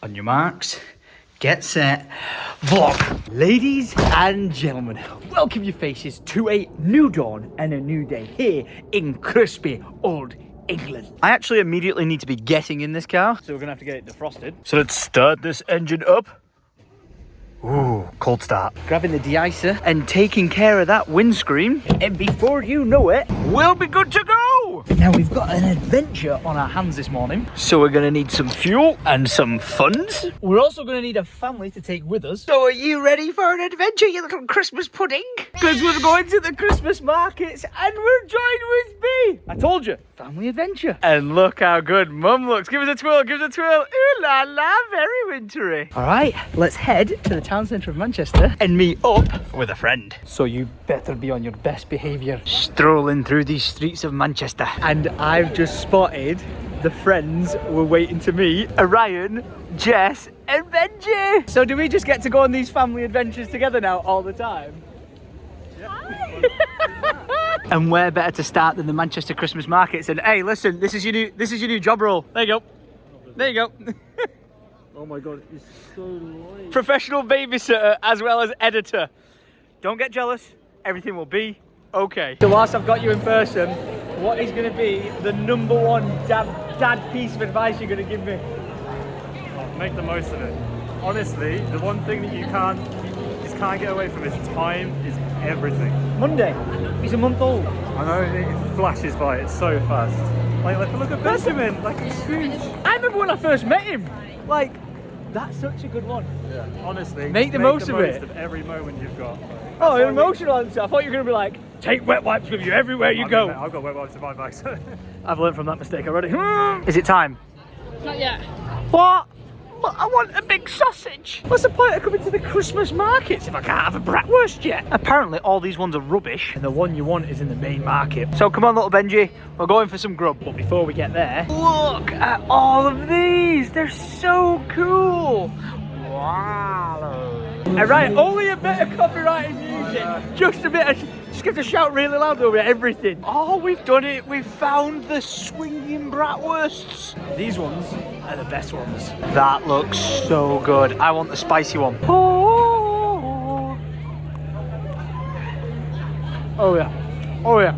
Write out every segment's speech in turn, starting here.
On your marks, get set, vlog. Ladies and gentlemen, welcome your faces to a new dawn and a new day here in crispy old England. I actually immediately need to be getting in this car, so we're gonna have to get it defrosted. So let's start this engine up. Ooh, cold start. Grabbing the de-icer and taking care of that windscreen. And before you know it, we'll be good to go. Now we've got an adventure on our hands this morning. So we're gonna need some fuel and some funds. We're also gonna need a family to take with us. So are you ready for an adventure, you little Christmas pudding? Because we're going to the Christmas markets and we're joined with B. I told you, family adventure. And look how good Mum looks. Give us a twirl, give us a twirl. Ooh la la, very wintry. All right, let's head to the town centre of Manchester and meet up with a friend. So you better be on your best behaviour. Strolling through these streets of Manchester. And I've just spotted the friends we're waiting to meet. Ryan, Jess and Benji. So do we just get to go on these family adventures together now all the time? Yeah. And where better to start than the Manchester Christmas markets? And hey, listen, this is your new job role. There you go. There you go. Oh my god, it's so light. Professional babysitter as well as editor. Don't get jealous, everything will be okay. So whilst I've got you in person, what is going to be the number one dad piece of advice you're going to give me? Oh, make the most of it. Honestly, the one thing that you just can't get away from is time is everything. Monday, he's a month old. I know, it flashes by, it's so fast. Like look at Benjamin, like he's huge. I remember when I first met him, like, that's such a good one. Yeah, honestly. Make the most of it. Of every moment you've got. Oh, an emotional answer. I thought you were going to be like, take wet wipes with you everywhere you go. I've got wet wipes in my bag. I've learned from that mistake already. Is it time? Not yet. What? But I want a big sausage. What's the point of coming to the Christmas markets if I can't have a bratwurst yet? Apparently all these ones are rubbish and the one you want is in the main market. So come on little Benji, we're going for some grub. But before we get there, look at all of these. They're so cool. Wow. Alright, only a bit of copyrighted music. Just a bit of, just have to shout really loud over everything. Oh, we've done it. We've found the swinging bratwursts. These ones are the best ones. That looks so good. I want the spicy one. Oh, oh yeah. Oh yeah.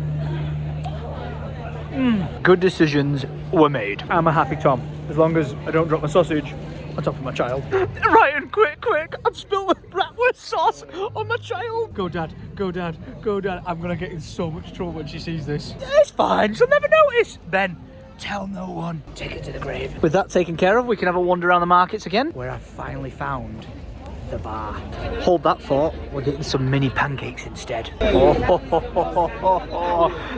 Good decisions were made. I'm a happy Tom, as long as I don't drop my sausage on top of my child. Ryan, quick! I've spilled the bratwurst sauce on my child. Go dad, go dad, go dad. I'm gonna get in so much trouble when she sees this. It's fine, she'll never notice. Ben, tell no one. Take her to the grave. With that taken care of, we can have a wander around the markets again, where I finally found the bar. Hold that thought, we're getting some mini pancakes instead. Oh,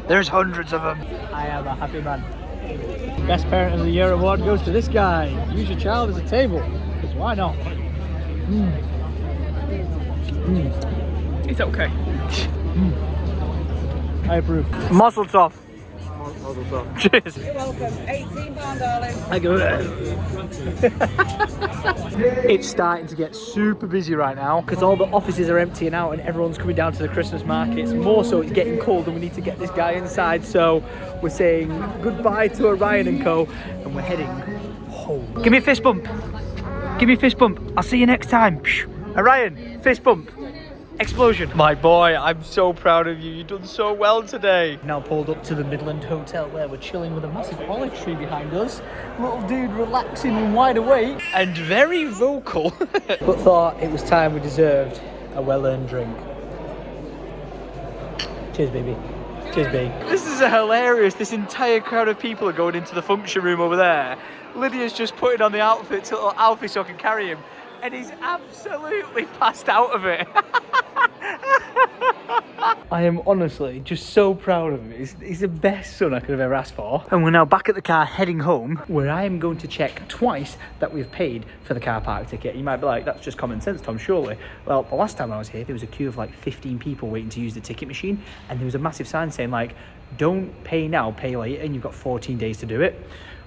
there's hundreds of them. I am a happy man. Best Parent of the Year award goes to this guy. Use your child as a table, because why not? It's okay. I approve. Mazel tov. Mazel tov. Cheers. You're welcome. £18, darling. I go there. It's starting to get super busy right now because all the offices are emptying out and everyone's coming down to the Christmas markets. More so, it's getting cold and we need to get this guy inside. So we're saying goodbye to Orion and Co. and we're heading home. Give me a fist bump. Give me a fist bump. I'll see you next time. Orion, fist bump. Explosion. My boy, I'm so proud of you. You've done so well today. Now pulled up to the Midland Hotel where we're chilling with a massive olive tree behind us. Little dude relaxing and wide awake and very vocal. But thought it was time we deserved a well-earned drink. Cheers, baby. Cheers, babe. This is hilarious. This entire crowd of people are going into the function room over there. Lydia's just putting on the outfit to little Alfie so I can carry him. And he's absolutely passed out of it. I am honestly just so proud of him. He's the best son I could have ever asked for. And we're now back at the car heading home, where I am going to check twice that we've paid for the car park ticket. You might be like, that's just common sense, Tom, surely. Well, the last time I was here, there was a queue of like 15 people waiting to use the ticket machine. And there was a massive sign saying like, don't pay now, pay later, and you've got 14 days to do it.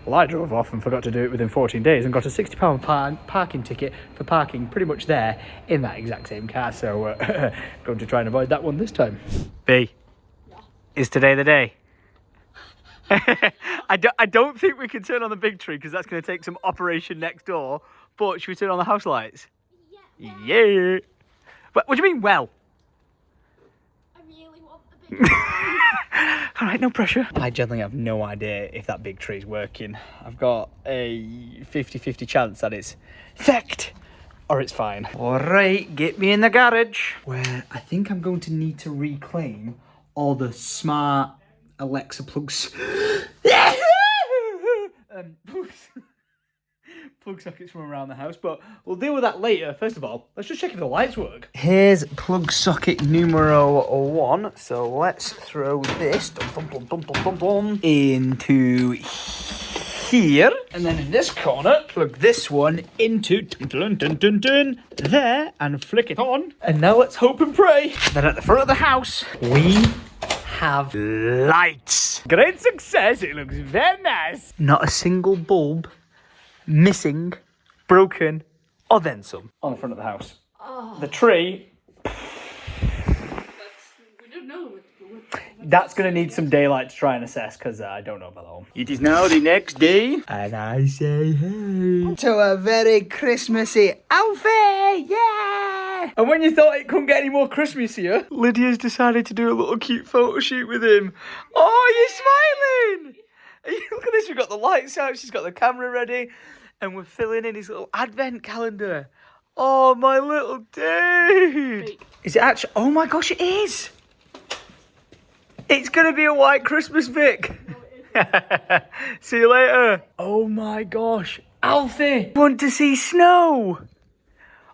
Well, I drove off and forgot to do it within 14 days and got a £60 parking ticket for parking pretty much there in that exact same car. So going to try and avoid that one this time. B, is today the day? I don't think we can turn on the big tree because that's going to take some operation next door. But should we turn on the house lights? Yeah. But what do you mean, well? I really want the big All right, no pressure. I generally have no idea if that big tree is working. I've got a 50-50 chance that it's fecked or it's fine. All right, get me in the garage. Where I think I'm going to need to reclaim all the smart Alexa plugs. Plug sockets from around the house, but we'll deal with that later. First of all, let's just check if the lights work. Here's plug socket numero 1. So let's throw this into here, and then in this corner, plug this one into there and flick it on. And now let's hope and pray that at the front of the house we have lights. Great success. It looks very nice. Not a single bulb missing, broken, or then some on the front of the house. Oh. The tree. We don't know. That's going to need some daylight to try and assess, because I don't know about that one. It is now the next day, and I say hey to a very Christmassy outfit, yeah! And when you thought it couldn't get any more Christmassier, Lydia's decided to do a little cute photo shoot with him. Oh, you're smiling! Look at this, we've got the lights out, she's got the camera ready, and we're filling in his little advent calendar. Oh, my little dude! Fake. Is it actually? Oh my gosh, it is! It's going to be a white Christmas, Vic. See you later. Oh my gosh. Alfie, want to see snow?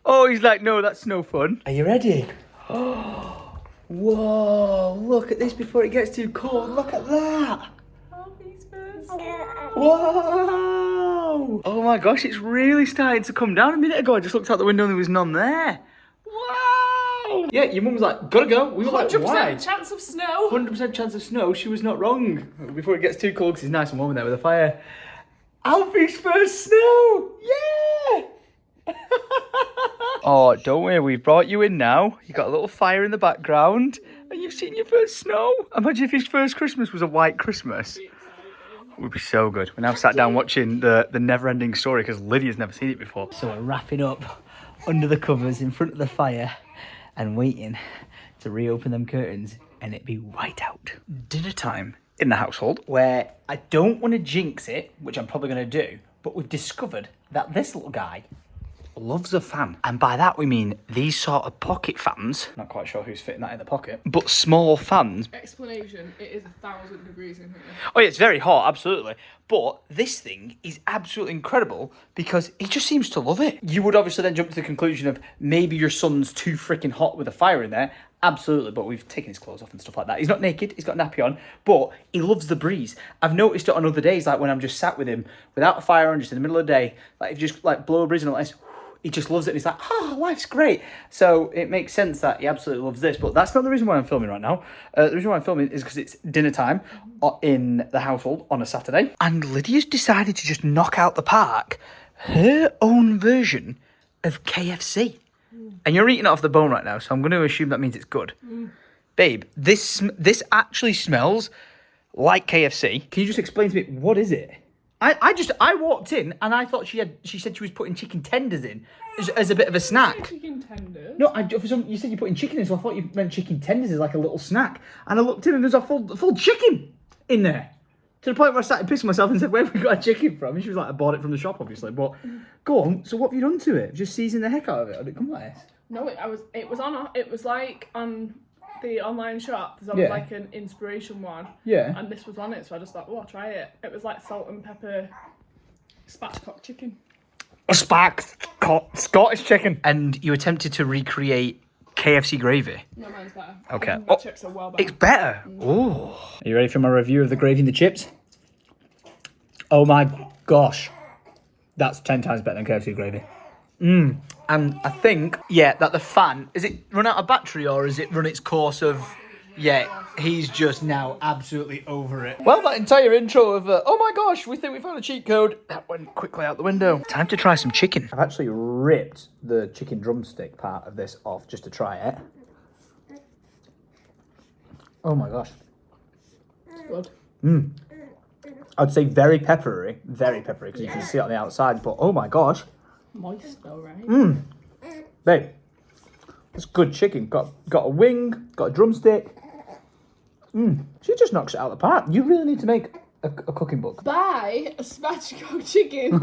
Oh, he's like, no, that's no fun. Are you ready? Oh, whoa, look at this before it gets too cold. Look at that. Whoa. Oh my gosh, it's really starting to come down. A minute ago, I just looked out the window and there was none there. Wow. Yeah, your mum was like, gotta go. We were like, why? 100% chance of snow. 100% chance of snow. She was not wrong. Before it gets too cold, because it's nice and warm in there with a fire. Alfie's first snow! Yeah! Oh, don't worry, we've brought you in now. You got a little fire in the background, and you've seen your first snow. Imagine if his first Christmas was a white Christmas. It would be so good. We're now sat down watching the never-ending story because Lydia's never seen it before. So we're wrapping up under the covers in front of the fire and waiting to reopen them curtains and it be white out. Dinner time in the household, where I don't want to jinx it, which I'm probably going to do, but we've discovered that this little guy loves a fan. And by that we mean these sort of pocket fans. Not quite sure who's fitting that in the pocket. But small fans. Explanation, it is 1,000 degrees in here. Oh yeah, it's very hot, absolutely. But this thing is absolutely incredible because he just seems to love it. You would obviously then jump to the conclusion of maybe your son's too freaking hot with a fire in there. Absolutely, but we've taken his clothes off and stuff like that. He's not naked, he's got a nappy on, but he loves the breeze. I've noticed it on other days, like when I'm just sat with him without a fire on, just in the middle of the day, like if you just like blow a breeze and like this, he just loves it and he's like, oh, life's great. So it makes sense that he absolutely loves this, but that's not the reason why I'm filming right now. The reason why I'm filming is because it's dinner time in the household on a Saturday. And Lydia's decided to just knock out the park her own version of KFC. And you're eating it off the bone right now, so I'm going to assume that means it's good. Babe, this actually smells like KFC. Can you just explain to me, what is it? I walked in and I thought she said she was putting chicken tenders in as a bit of a snack. Chicken tenders? No, you said you're putting chicken in, so I thought you meant chicken tenders as like a little snack. And I looked in and there's a full chicken in there. To the point where I started pissing myself and said, where have we got a chicken from? And she was like, I bought it from the shop, obviously. But go on, so what have you done to it? Just season the heck out of it? Or did it come like this? No, it was like on the online shop. There was like an inspiration one. Yeah. And this was on it, so I just thought, oh, I'll try it. It was like salt and pepper spatchcock chicken. A Scottish chicken. And you attempted to recreate KFC gravy? No, mine's better. Okay. The chips are well better. It's better. Oh. Are you ready for my review of the gravy and the chips? Oh my gosh. That's 10 times better than KFC gravy. And I think, that the fan, is it run out of battery or is it run its course of, he's just now absolutely over it. Well, that entire intro of, oh my gosh, we think we found a cheat code, that went quickly out the window. Time to try some chicken. I've actually ripped the chicken drumstick part of this off just to try it. Oh my gosh. Good. I'd say very peppery, because you can see it on the outside, but oh my gosh. Moist though, right? Babe, it's good chicken. Got a wing, got a drumstick. She just knocks it out of the park. You really need to make a cooking book. Buy a spatchcock chicken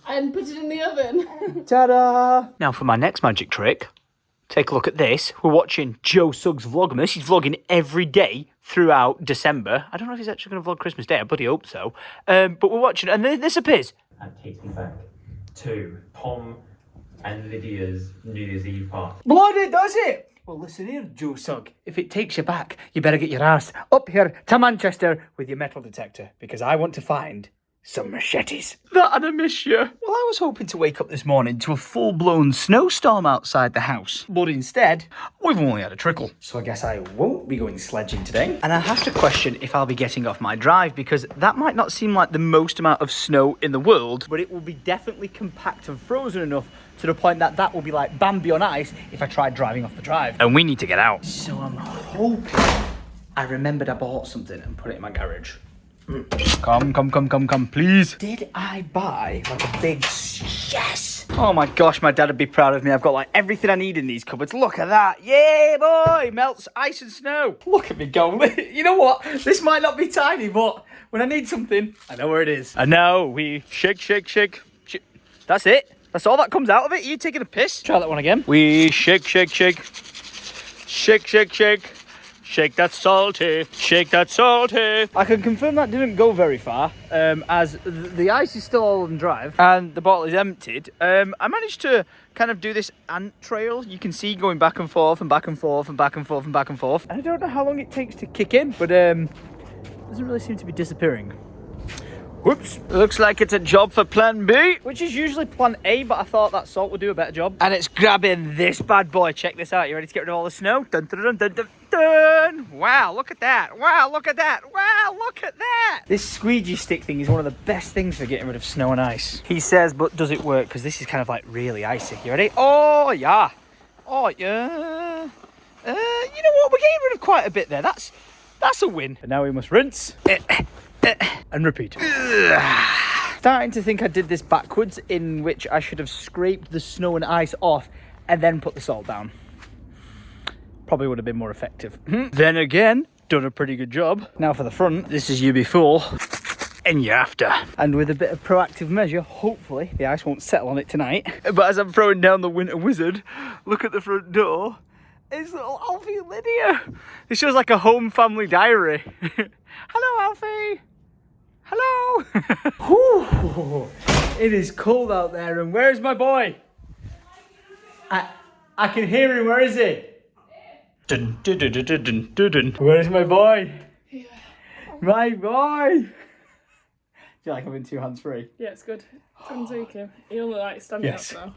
and put it in the oven. Ta-da! Now for my next magic trick, take a look at this. We're watching Joe Suggs Vlogmas. He's vlogging every day throughout December. I don't know if he's actually going to vlog Christmas Day. I bloody hope so. But we're watching, and then this appears. And takes me back to Tom and Lydia's New Year's Eve party. Bloody does it! Well, listen here, Joe Sugg. If it takes you back, you better get your ass up here to Manchester with your metal detector, because I want to find some machetes. That and I miss you. Well, I was hoping to wake up this morning to a full-blown snowstorm outside the house, but instead, we've only had a trickle. So I guess I won't be going sledging today. And I have to question if I'll be getting off my drive, because that might not seem like the most amount of snow in the world, but it will be definitely compact and frozen enough to the point that that will be like Bambi on ice if I tried driving off the drive. And we need to get out. So I'm hoping I remembered I bought something and put it in my garage. Come, please. Did I buy like a big... Yes! Oh my gosh, my dad would be proud of me. I've got like everything I need in these cupboards. Look at that. Yeah, boy! Melts ice and snow. Look at me go. You know what? This might not be tiny, but when I need something, I know where it is. And now we shake. That's it. That's all that comes out of it. Are you taking a piss? Try that one again. We shake. Shake that salty. Shake that salty. I can confirm that didn't go very far, as the ice is still all on drive and the bottle is emptied. I managed to kind of do this ant trail. You can see going back and forth and back and forth and back and forth and back and forth. And I don't know how long it takes to kick in, but it doesn't really seem to be disappearing. Whoops. Looks like it's a job for plan B, which is usually plan A, but I thought that salt would do a better job. And it's grabbing this bad boy. Check this out. You ready to get rid of all the snow? Dun, dun, dun, dun, dun, dun. Wow, look at that. Wow, look at that. Wow, look at that. This squeegee stick thing is one of the best things for getting rid of snow and ice. He says, but does it work? Because this is kind of like really icy. You ready? Oh, yeah. Oh, yeah. You know what? We're getting rid of quite a bit there. That's a win. And now we must rinse. And repeat. Starting to think I did this backwards, in which I should have scraped the snow and ice off and then put the salt down. Probably would have been more effective. Then again, done a pretty good job. Now for the front, this is you before and you after. And with a bit of proactive measure, hopefully the ice won't settle on it tonight. But as I'm throwing down the Winter Wizard, look at the front door. It's little Alfie and Lydia. This feels like a home family diary. Hello, Alfie. Hello. Whew. It is cold out there, and where's my boy? I can hear him. Where is he? Dun, dun, dun, dun, dun, dun, dun. Where is my boy? Yeah. My boy. Do you like having two hands free? Yeah, it's good. Depends how you can. You only like standing up though.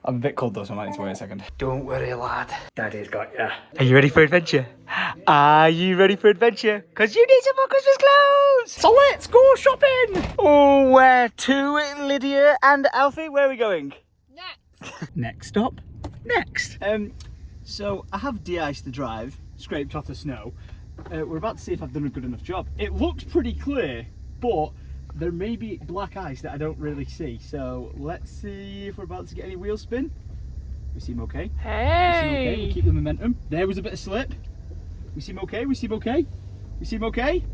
I'm a bit cold though, so I might need to wait a second. Don't worry, lad. Daddy's got you. Are you ready for adventure? Are you ready for adventure? Because you need some more Christmas clothes. So let's go shopping. Oh, where to, Lydia and Alfie? Where are we going? Next. Next stop. Next. So I have de-iced the drive, scraped off the snow. We're about to see if I've done a good enough job. It looks pretty clear, but there may be black ice that I don't really see. So let's see if we're about to get any wheel spin. We seem okay. Hey! We seem okay. We keep the momentum. There was a bit of slip. We seem okay. We seem okay. We seem okay.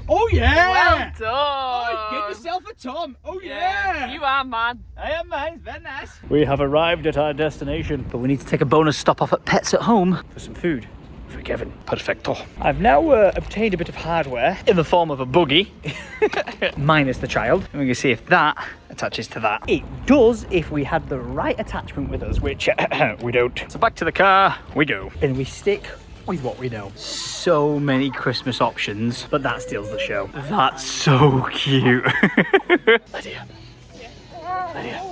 Oh yeah! Well done! Oh, get yourself a Tom. Oh yeah! You are, man. I am, man. Very nice. We have arrived at our destination, but we need to take a bonus stop off at Pets at Home for some food. For Kevin. Perfecto. I've now obtained a bit of hardware in the form of a buggy, minus the child. And we can see if that attaches to that. It does if we had the right attachment with us, which we don't. So back to the car we go. And we stick with what we know. So many Christmas options, but that steals the show. That's so cute. Lydia. Lydia.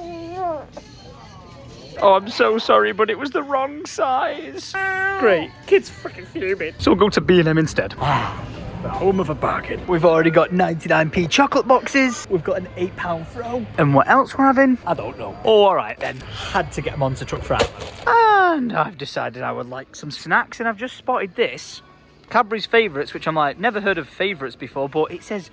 Oh, I'm so sorry, but it was the wrong size. Great. Kids freaking fuming. So we'll go to B&M instead. Ah, the home of a bargain. We've already got 99p chocolate boxes. We've got an £8 throw. And what else we're having? I don't know. Oh, all right then. Had to get a monster truck for that. And I've decided I would like some snacks, and I've just spotted this. Cadbury's Favourites, which I'm like, never heard of Favourites before, but it says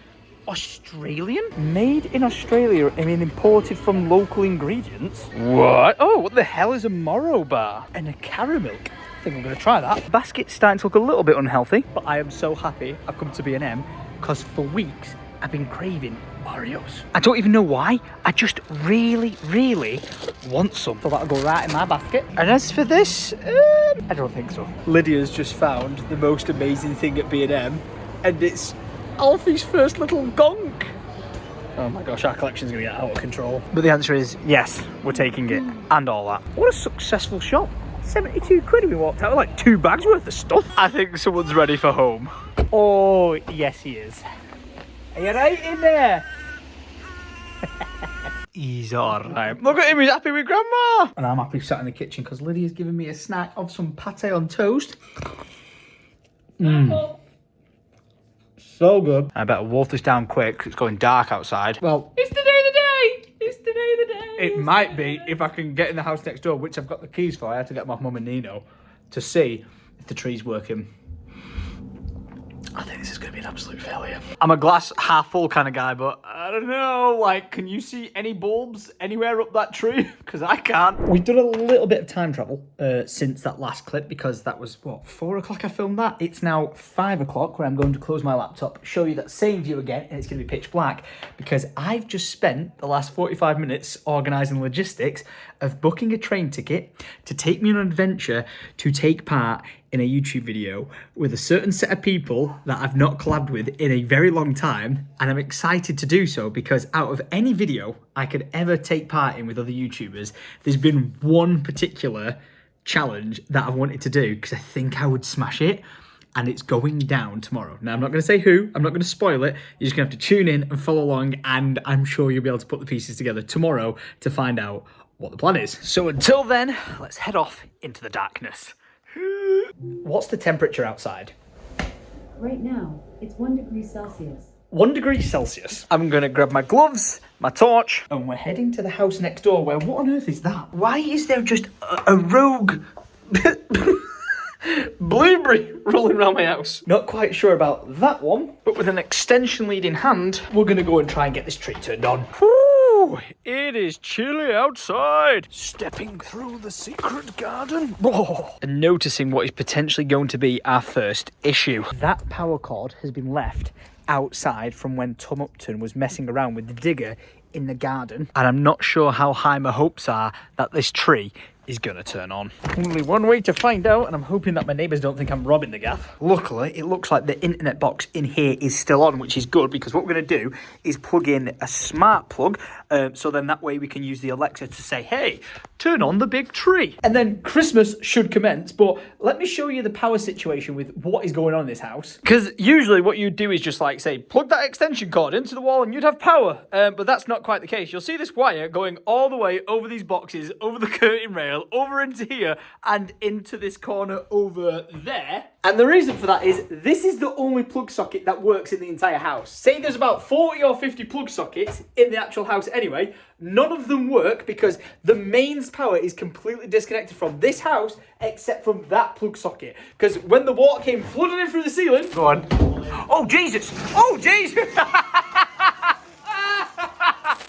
Australian? Made in Australia, I mean imported from local ingredients? What? Oh, what the hell is a Morrow bar? And a caramel. I think I'm going to try that. The basket's starting to look a little bit unhealthy, but I am so happy I've come to B&M because for weeks I've been craving Oreos. I don't even know why. I just really, really want some. So that'll go right in my basket. And as for this, I don't think so. Lydia's just found the most amazing thing at B&M, and it's Alfie's first little gonk. Oh my gosh, our collection's gonna get out of control. But the answer is yes, we're taking it, and all that. What a successful shop. 72 quid we walked out with like 2 bags worth of stuff. I think someone's ready for home. Oh, yes he is. Are you right in there? He's alright. Look at him, he's happy with Grandma. And I'm happy sat in the kitchen because Lydia's giving me a snack of some pate on toast. So good. I better wolf this down quick because it's going dark outside. Well, It's today the day! It's today the day! it might be if I can get in the house next door, which I've got the keys for. I had to get them off Mum and Nino to see if the tree's working. I think this is going to be an absolute failure. I'm a glass half full kind of guy, but I don't know, like, can you see any bulbs anywhere up that tree? Because I can't. We've done a little bit of time travel since that last clip because that was, what, 4 o'clock I filmed that? It's now 5 o'clock where I'm going to close my laptop, show you that same view again, and it's going to be pitch black because I've just spent the last 45 minutes organising logistics of booking a train ticket to take me on an adventure to take part in a YouTube video with a certain set of people that I've not collabed with in a very long time, and I'm excited to do so because out of any video I could ever take part in with other YouTubers, there's been one particular challenge that I've wanted to do because I think I would smash it, and it's going down tomorrow. Now I'm not going to say who, I'm not going to spoil it, you're just going to have to tune in and follow along, and I'm sure you'll be able to put the pieces together tomorrow to find out what the plan is. So until then, let's head off into the darkness. What's the temperature outside? Right now, it's 1 degree Celsius. 1 degree Celsius. I'm gonna grab my gloves, my torch, and we're heading to the house next door where, what on earth is that? Why is there just a rogue blueberry rolling around my house? Not quite sure about that one, but with an extension lead in hand, we're gonna go and try and get this tree turned on. Woo! It is chilly outside. Stepping through the secret garden. Oh. And noticing what is potentially going to be our first issue. That power cord has been left outside from when Tom Upton was messing around with the digger in the garden. And I'm not sure how high my hopes are that this tree is gonna turn on. Only one way to find out, and I'm hoping that my neighbours don't think I'm robbing the gaff. Luckily, it looks like the internet box in here is still on, which is good because what we're gonna do is plug in a smart plug, so then that way we can use the Alexa to say, hey, turn on the big tree. And then Christmas should commence, but let me show you the power situation with what is going on in this house. Because usually what you do is just like say, plug that extension cord into the wall and you'd have power, but that's not quite the case. You'll see this wire going all the way over these boxes, over the curtain rail, over into here and into this corner over there. And the reason for that is this is the only plug socket that works in the entire house. Say there's about 40 or 50 plug sockets in the actual house anyway. None of them work because the mains power is completely disconnected from this house except from that plug socket. Because when the water came flooding in through the ceiling... Go on. Oh, Jesus! Oh, Jesus!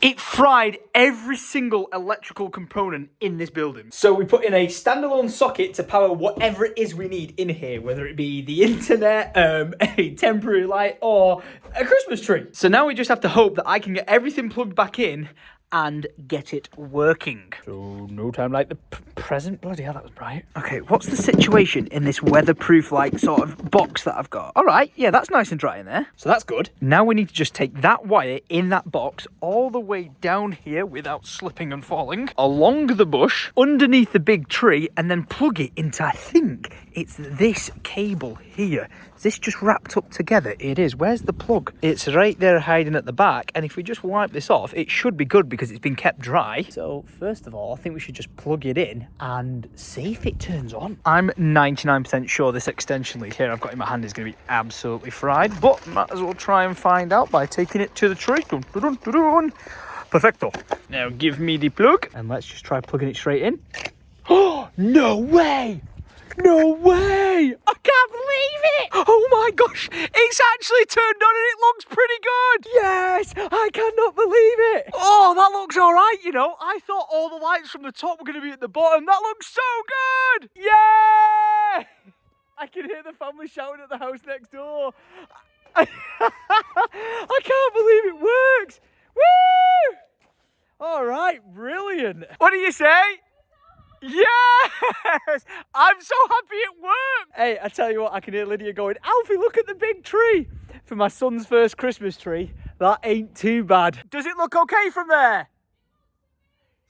It fried every single electrical component in this building. So we put in a standalone socket to power whatever it is we need in here, whether it be the internet, a temporary light, or a Christmas tree. So now we just have to hope that I can get everything plugged back in and get it working. So no time like the present. Bloody hell, that was bright. Okay, what's the situation in this weatherproof like sort of box that I've got? All right, yeah, that's nice and dry in there. So that's good. Now we need to just take that wire in that box all the way down here without slipping and falling, along the bush, underneath the big tree, and then plug it into, I think it's this cable here. Is this just wrapped up together? It is. Where's the plug? It's right there hiding at the back. And if we just wipe this off, it should be good because it's been kept dry. So first of all, I think we should just plug it in and see if it turns on. I'm 99% sure this extension lead here I've got in my hand is going to be absolutely fried, but might as well try and find out by taking it to the tree. Dun, dun, dun, dun, dun. Perfecto. Now give me the plug and let's just try plugging it straight in. Oh, no way! No way! I can't believe it! Oh my gosh, it's actually turned on and it looks pretty good! Yes! I cannot believe it! Oh, that looks alright, you know. I thought all the lights from the top were going to be at the bottom. That looks so good! Yeah! I can hear the family shouting at the house next door. I can't believe it works! Woo! Alright, brilliant. What do you say? Yes! I'm so happy it worked! Hey, I tell you what, I can hear Lydia going, Alfie, look at the big tree! For my son's first Christmas tree, that ain't too bad. Does it look okay from there?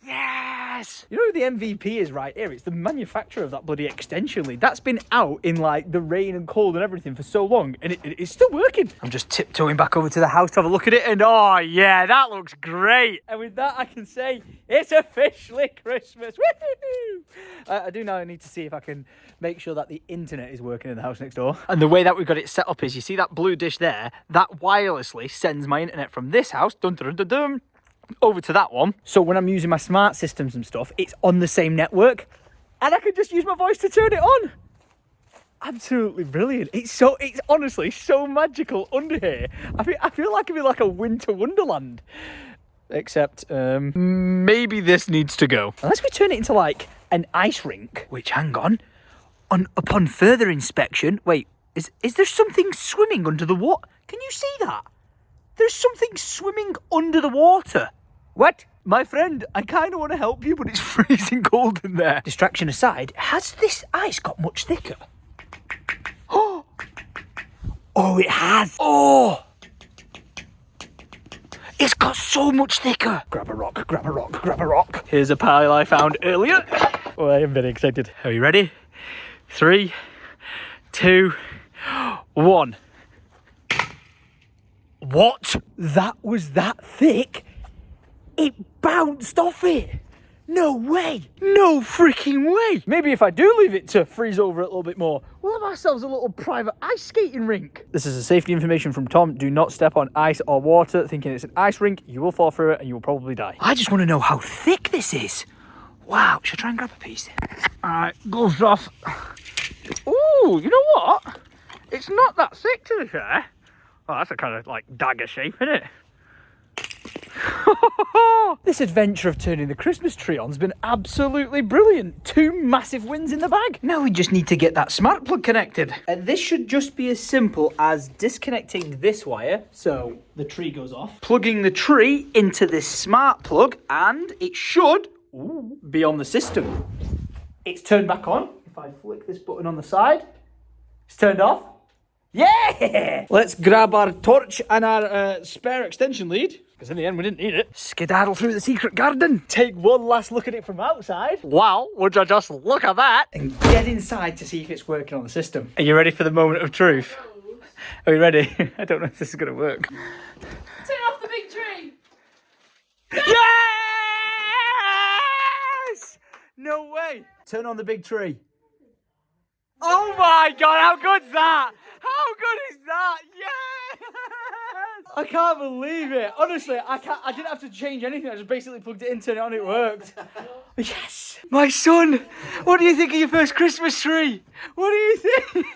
Yes! You know who the MVP is right here? It's the manufacturer of that bloody extension lead. That's been out in like the rain and cold and everything for so long, and it's still working. I'm just tiptoeing back over to the house to have a look at it, and oh yeah, that looks great. And with that, I can say it's officially Christmas. Woo-hoo-hoo! I do now need to see if I can make sure that the internet is working in the house next door. And the way that we've got it set up is, you see that blue dish there? That wirelessly sends my internet from this house, dun dun dun dun, over to that one. So when I'm using my smart systems and stuff, it's on the same network and I can just use my voice to turn it on. Absolutely brilliant. It's honestly so magical under here. I feel like I'm in like a winter wonderland. Except maybe this needs to go. Unless we turn it into like an ice rink, which, hang on, upon further inspection, wait, is there something swimming under the water? Can you see that? There's something swimming under the water. What? My friend, I kind of want to help you, but it's freezing cold in there. Distraction aside, has this ice got much thicker? Oh, it has. Oh, it's got so much thicker. Grab a rock, grab a rock, grab a rock. Here's a pile I found earlier. Oh, I am very excited. Are you ready? 3, 2, 1. What? That was that thick? It bounced off it. No way. No freaking way. Maybe if I do leave it to freeze over a little bit more, we'll have ourselves a little private ice skating rink. This is a safety information from Tom. Do not step on ice or water thinking it's an ice rink. You will fall through it and you will probably die. I just want to know how thick this is. Wow. Should I try and grab a piece? All right, gloves off. Ooh, you know what? It's not that thick, to be fair. Oh, that's a kind of like dagger shape, isn't it? This adventure of turning the Christmas tree on has been absolutely brilliant. 2 massive wins in the bag. Now we just need to get that smart plug connected. And this should just be as simple as disconnecting this wire, so the tree goes off, plugging the tree into this smart plug, and it should be on the system. It's turned back on. If I flick this button on the side, it's turned off. Yeah! Let's grab our torch and our spare extension lead, because in the end we didn't need it. Skedaddle through the secret garden. Take one last look at it from outside. Wow, would you just look at that? And get inside to see if it's working on the system. Are you ready for the moment of truth? Are you ready? I don't know if this is going to work. Turn off the big tree. Yes! No way. Turn on the big tree. Oh my God, how good's that? How good is that? Yes! I can't believe it. Honestly, I didn't have to change anything. I just basically plugged it in, turned it on, it worked. Yes! My son, what do you think of your first Christmas tree? What do you think?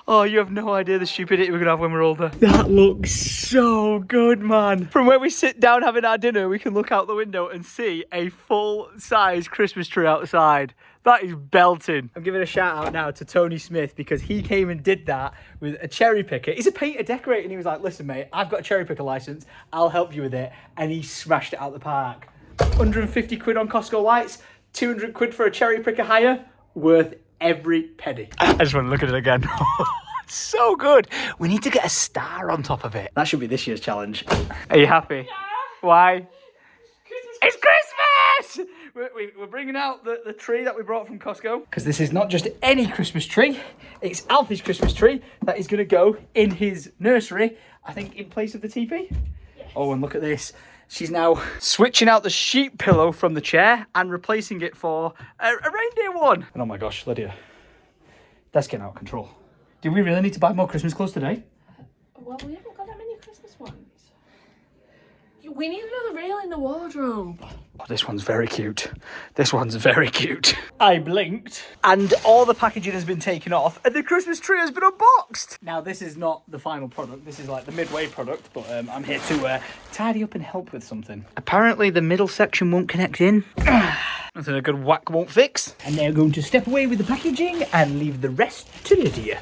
Oh, you have no idea the stupidity we're going to have when we're older. That looks so good, man. From where we sit down having our dinner, we can look out the window and see a full-size Christmas tree outside. That is belting. I'm giving a shout out now to Tony Smith, because he came and did that with a cherry picker. He's a painter decorator, and he was like, listen mate, I've got a cherry picker license, I'll help you with it. And he smashed it out the park. 150 quid on Costco lights, 200 quid for a cherry picker hire, worth every penny. I just want to look at it again. So good. We need to get a star on top of it. That should be this year's challenge. Are you happy? Yeah. Why? Christmas. It's Christmas! We're bringing out the tree that we brought from Costco. Because this is not just any Christmas tree. It's Alfie's Christmas tree that is going to go in his nursery, I think in place of the teepee. Yes. Oh, and look at this. She's now switching out the sheep pillow from the chair and replacing it for a reindeer one. And oh my gosh, Lydia, that's getting out of control. Do we really need to buy more Christmas clothes today? Well, we haven't got that many Christmas ones. We need another rail in the wardrobe. Oh, this one's very cute. This one's very cute. I blinked and all the packaging has been taken off and the Christmas tree has been unboxed. Now this is not the final product. This is like the midway product, but I'm here to tidy up and help with something. Apparently the middle section won't connect in. Nothing a good whack won't fix. And they're going to step away with the packaging and leave the rest to Lydia.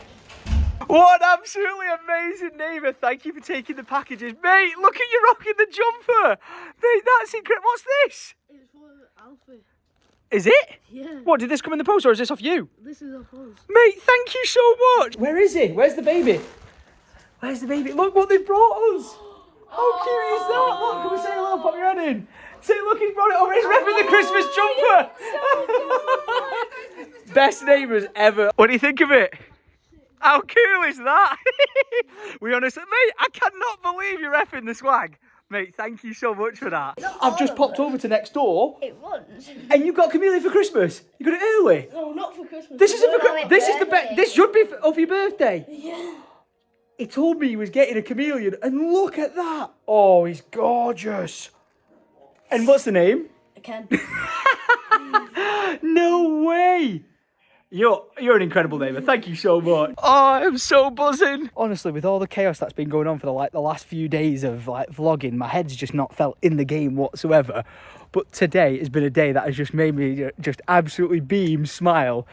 What an absolutely amazing neighbour. Thank you for taking the packages. Mate, look at you rocking the jumper. Mate, that's incredible. What's this? It's for Alfie. Is it? Yeah. What, did this come in the post or is this off you? This is off us. Mate, thank you so much. Where is he? Where's the baby? Where's the baby? Look what they've brought us. How cute is that? Look, can we say hello? Pop your head in. Say, look, he's brought it over. He's repping the Christmas jumper. Best neighbours ever. What do you think of it? How cool is that? We honestly, mate, I cannot believe you're effing the swag. Mate, thank you so much for that. I've just popped over to next door. It was. And you got Camellia for Christmas. You got it early. No, not for Christmas. This isn't for Christmas. This is the best. This should be for your birthday. Yeah. He told me he was getting a chameleon, and look at that. Oh, he's gorgeous. And what's the name? I can. No way. You're an incredible neighbour. Thank you so much. Oh, I'm so buzzing. Honestly, with all the chaos that's been going on for the last few days of vlogging, my head's just not felt in the game whatsoever. But today has been a day that has just made me just absolutely beam, smile,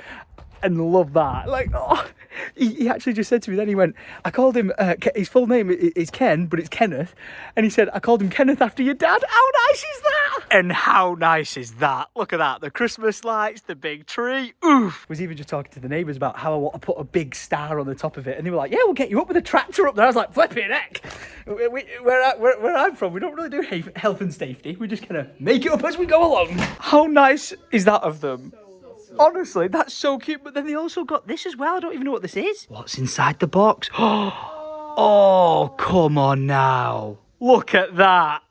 and love that. Like, oh, he actually just said to me then, he went, I called him, his full name is Ken, but it's Kenneth. And he said, I called him Kenneth after your dad. How nice is that? And how nice is that? Look at that. The Christmas lights, the big tree. Oof. I was even just talking to the neighbours about how I want to put a big star on the top of it. And they were like, yeah, we'll get you up with a tractor up there. I was like, flipping heck. Where I'm from, we don't really do health and safety. We just kind of make it up as we go along. How nice is that of them? Honestly, that's so cute. But then they also got this as well. I don't even know what this is. What's inside the box? Oh, come on now. Look at that.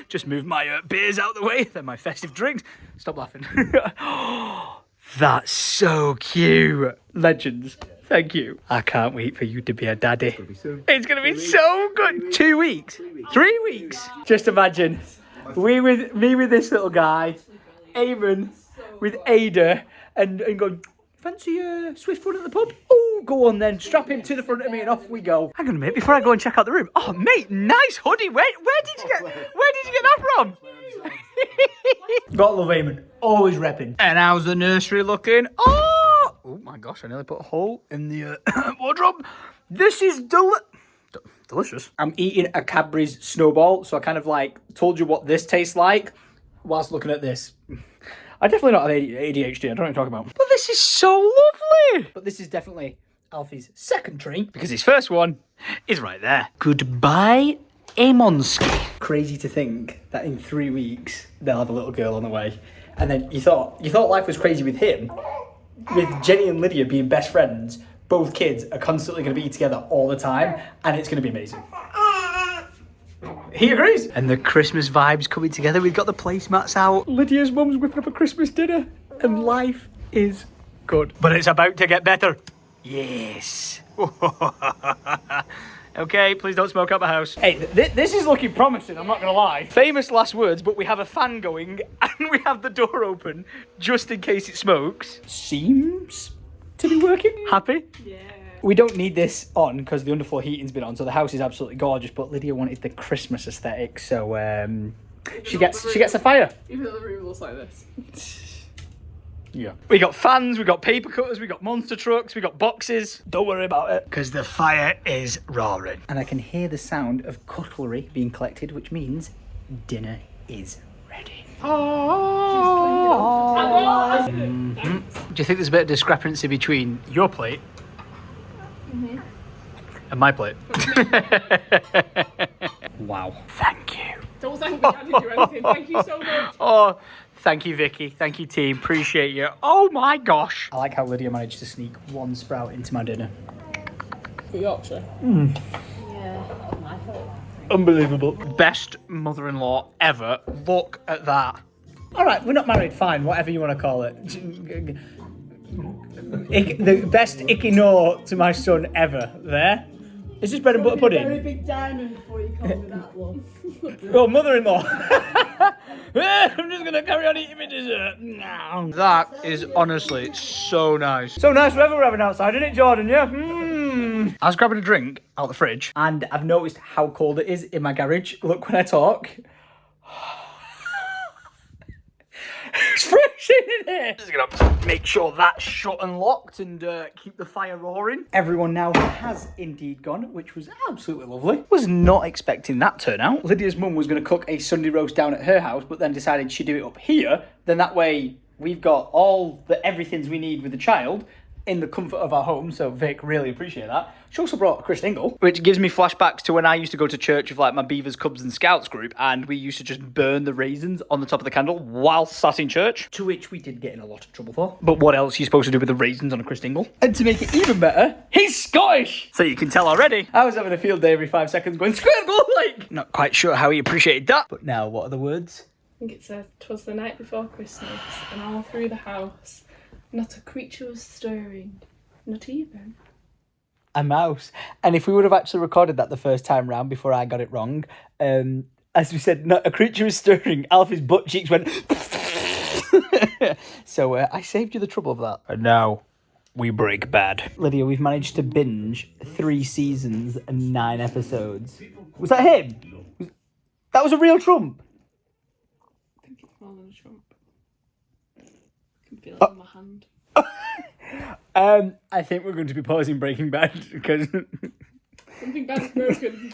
Just move my beers out the way. Then my festive drinks. Stop laughing. That's so cute. Legends. Thank you. I can't wait for you to be a daddy. It's going to be so good. 2 weeks. 3 weeks. Just imagine me with this little guy. Eamon with Ada and going, fancy a swift run at the pub? Oh, go on then, strap him to the front of me and off we go. Hang on a minute, before I go and check out the room. Oh mate, nice hoodie. Where did you get that from? Gotta love Eamon, always repping. And how's the nursery looking? Oh my gosh, I nearly put a hole in the wardrobe. This is delicious. I'm eating a Cadbury's Snowball, so I kind of like told you what this tastes like whilst looking at this. I definitely not have ADHD, I don't know what you're talking about. But this is so lovely! But this is definitely Alfie's second tree, because his first one is right there. Goodbye, Amonski. Crazy to think that in 3 weeks, they'll have a little girl on the way. And then you thought life was crazy with him. With Jenny and Lydia being best friends, both kids are constantly going to be together all the time, and it's going to be amazing. He agrees. And the Christmas vibes coming together. We've got the placemats out. Lydia's mum's whipping up a Christmas dinner. And life is good. But it's about to get better. Yes. Okay, please don't smoke out my house. Hey, this is looking promising, I'm not going to lie. Famous last words, but we have a fan going and we have the door open just in case it smokes. Seems to be working. Happy? Yeah. We don't need this on because the underfloor heating's been on, so the house is absolutely gorgeous. But Lydia wanted the Christmas aesthetic, so she gets a fire. Even though the room looks like this. Yeah. We got fans, we got paper cutters, we got monster trucks, we got boxes. Don't worry about it, because the fire is roaring. And I can hear the sound of cutlery being collected, which means dinner is ready. Mm-hmm. Do you think there's a bit of discrepancy between your plate and my plate? Wow. Thank you. Don't thank me, I didn't do anything. Thank you so much. Oh, thank you, Vicky. Thank you, team. Appreciate you. Oh my gosh. I like how Lydia managed to sneak one sprout into my dinner. For Yorkshire. Yeah, my fault. Unbelievable. Best mother-in-law ever. Look at that. All right, we're not married. Fine, whatever you want to call it. The best icky no to my son ever. There. Is this bread and butter pudding? Very big diamond before you call me that, love. Oh, mother-in-law. I'm just gonna carry on eating my dessert. That is honestly so nice. So nice weather we're having outside, isn't it, Jordan? Yeah. I was grabbing a drink out the fridge, and I've noticed how cold it is in my garage. Look when I talk. It's freezing in here. Just gonna make sure that's shut and locked and keep the fire roaring. Everyone now has indeed gone, which was absolutely lovely. Was not expecting that turnout. Lydia's mum was gonna cook a Sunday roast down at her house, but then decided she'd do it up here. Then that way we've got all the everythings we need with the child in the comfort of our home, so Vic really appreciate that. She also brought a Chris Dingle, which gives me flashbacks to when I used to go to church with like my Beavers, Cubs and Scouts group, and we used to just burn the raisins on the top of the candle while sat in church, to which we did get in a lot of trouble for. But what else are you supposed to do with the raisins on a Chris Dingle? And to make it even better, he's Scottish! So you can tell already. I was having a field day every 5 seconds going, scramble, like! Not quite sure how he appreciated that. But now, what are the words? I think it said, "'Twas the night before Christmas, and all through the house, not a creature was stirring, not even a mouse." And if we would have actually recorded that the first time round before I got it wrong, as we said, not a creature was stirring, Alfie's butt cheeks went... So I saved you the trouble of that. And now we break bad. Lydia, we've managed to binge 3 seasons and 9 episodes. Was that him? That was a real Trump? I think it's more than a Trump. I can feel it in my hand. I think we're going to be pausing Breaking Bad because... Something bad's broken.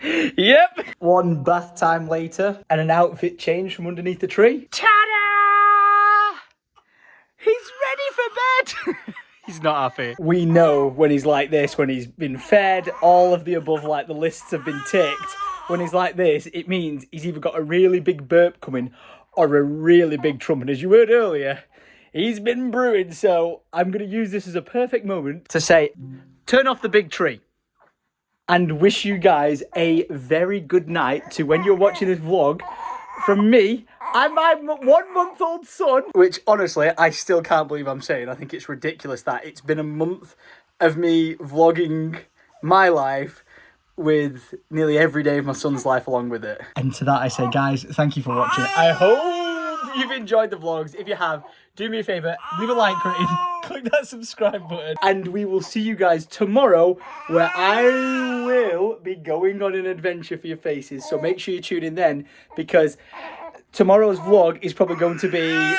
Yep. One bath time later and an outfit change from underneath the tree. Ta-da! He's ready for bed. He's not happy. We know when he's like this, when he's been fed, all of the above, like the lists have been ticked. When he's like this, it means he's either got a really big burp coming or a really big trump. And as you heard earlier, he's been brewing, so I'm going to use this as a perfect moment to say, turn off the big tree. And wish you guys a very good night to when you're watching this vlog from me and my 1-month-old son. Which, honestly, I still can't believe I'm saying. I think it's ridiculous that it's been a month of me vlogging my life with nearly every day of my son's life along with it. And to that I say, guys, thank you for watching. I hope you've enjoyed the vlogs. If you have, do me a favour, leave a like rating, click that subscribe button, and we will see you guys tomorrow where I will be going on an adventure for your faces. So make sure you tune in then, because tomorrow's vlog is probably going to be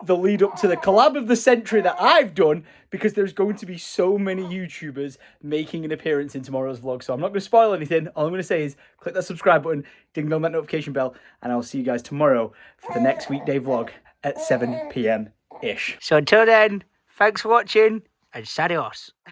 the lead up to the collab of the century that I've done, because there's going to be so many YouTubers making an appearance in tomorrow's vlog. So I'm not going to spoil anything. All I'm going to say is click that subscribe button, ding on that notification bell, and I'll see you guys tomorrow for the next weekday vlog at 7 p.m. ish. So until then, thanks for watching and adios.